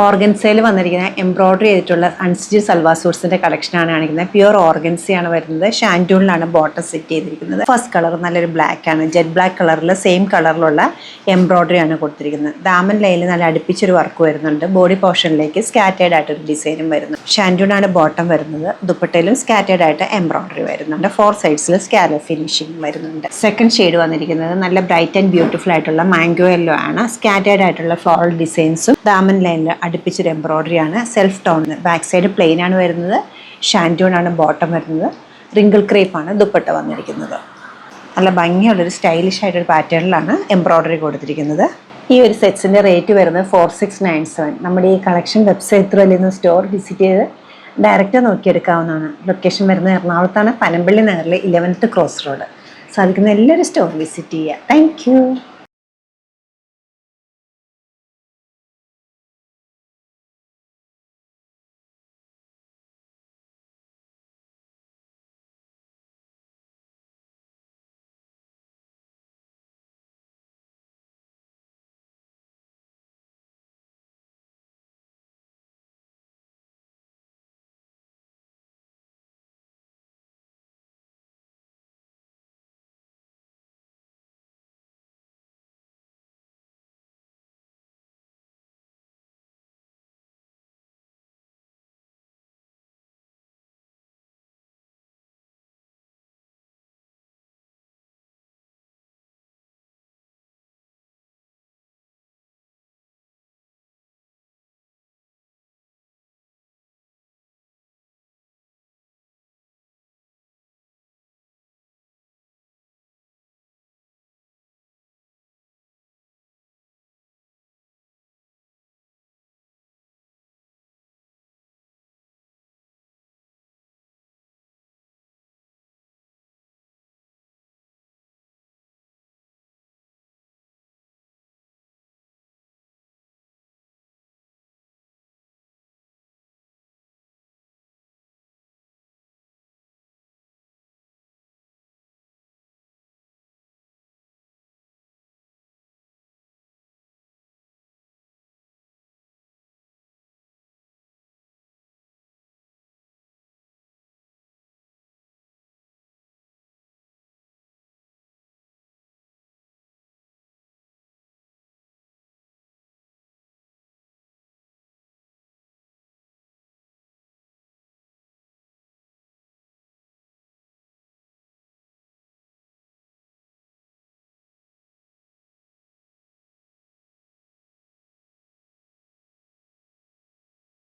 ഓർഗൻസയിൽ വന്നിരിക്കുന്ന എംബ്രോയിഡറി ചെയ്തിട്ടുള്ള അൺസ്റ്റിച്ച് സൽവാർ സൂട്ട്സിന്റെ കളക്ഷനാണ് കാണിക്കുന്നത്. പ്യുവർ ഓർഗൻസിയാണ് വരുന്നത്. ഷാൻഡൂണിലാണ് ബോട്ടം സെറ്റ് ചെയ്തിരിക്കുന്നത്. ഫസ്റ്റ് കളർ നല്ലൊരു ബ്ലാക്ക് ആണ്. ജെറ്റ് ബ്ലാക്ക് കളറിൽ സെയിം കളറിലുള്ള എംബ്രോയിഡറി ആണ് കൊടുത്തിരിക്കുന്നത്. ദാമൻ ലൈനിൽ നല്ല അടുപ്പിച്ചൊരു വർക്ക് വരുന്നുണ്ട്. ബോഡി പോർഷനിലേക്ക് സ്കാറ്റേഡ് ആയിട്ടൊരു ഡിസൈനും വരുന്നു. ഷാൻഡൂണാണ് ബോട്ടം വരുന്നത്. ദുപ്പട്ടയിലും സ്കാറ്റേഡ് ആയിട്ട് എംബ്രോയിഡറി വരുന്നുണ്ട്. 4 സൈഡ്സിൽ സ്കാലപ്പ് ഫിനിഷിംഗ് വരുന്നുണ്ട്. സെക്കൻഡ് ഷെയ്ഡ് വന്നിരിക്കുന്നത് നല്ല ബ്രൈറ്റ് ആൻഡ് ബ്യൂട്ടിഫുൾ ആയിട്ടുള്ള മാംഗോ യെല്ലോ ആണ്. സ്കാറ്റേഡ് ആയിട്ടുള്ള ഫ്ലോറൽ ഡിസൈൻസും ദാമൻ ലൈനിൽ അടുപ്പിച്ചൊരു എംബ്രോയിഡറി ആണ്. Self tone. Back side plain ആണ് വരുന്നത്. ഷാൻഡൂൺ ആണ് ബോട്ടം വരുന്നത്. റിങ്കിൾ ക്രേപ്പ് ആണ് ദുപ്പട്ട വന്നിരിക്കുന്നത്. നല്ല ഭംഗിയുള്ളൊരു സ്റ്റൈലിഷ് ആയിട്ടൊരു പാറ്റേണിലാണ് എംബ്രോയിഡറി കൊടുത്തിരിക്കുന്നത്. ഈ ഒരു സെറ്റ്സിൻ്റെ റേറ്റ് വരുന്നത് 4697. നമ്മുടെ ഈ കളക്ഷൻ വെബ്സൈറ്റ് ത്രൂ അല്ലെങ്കിൽ സ്റ്റോർ വിസിറ്റ് ചെയ്ത് ഡയറക്റ്റ് നോക്കിയെടുക്കാവുന്നതാണ്. ലൊക്കേഷൻ വരുന്നത് എറണാകുളത്താണ്, പനമ്പള്ളി നഗറിലെ 11th ക്രോസ് റോഡ്. സാധിക്കുന്ന എല്ലാവരും സ്റ്റോർ വിസിറ്റ് ചെയ്യുക. താങ്ക്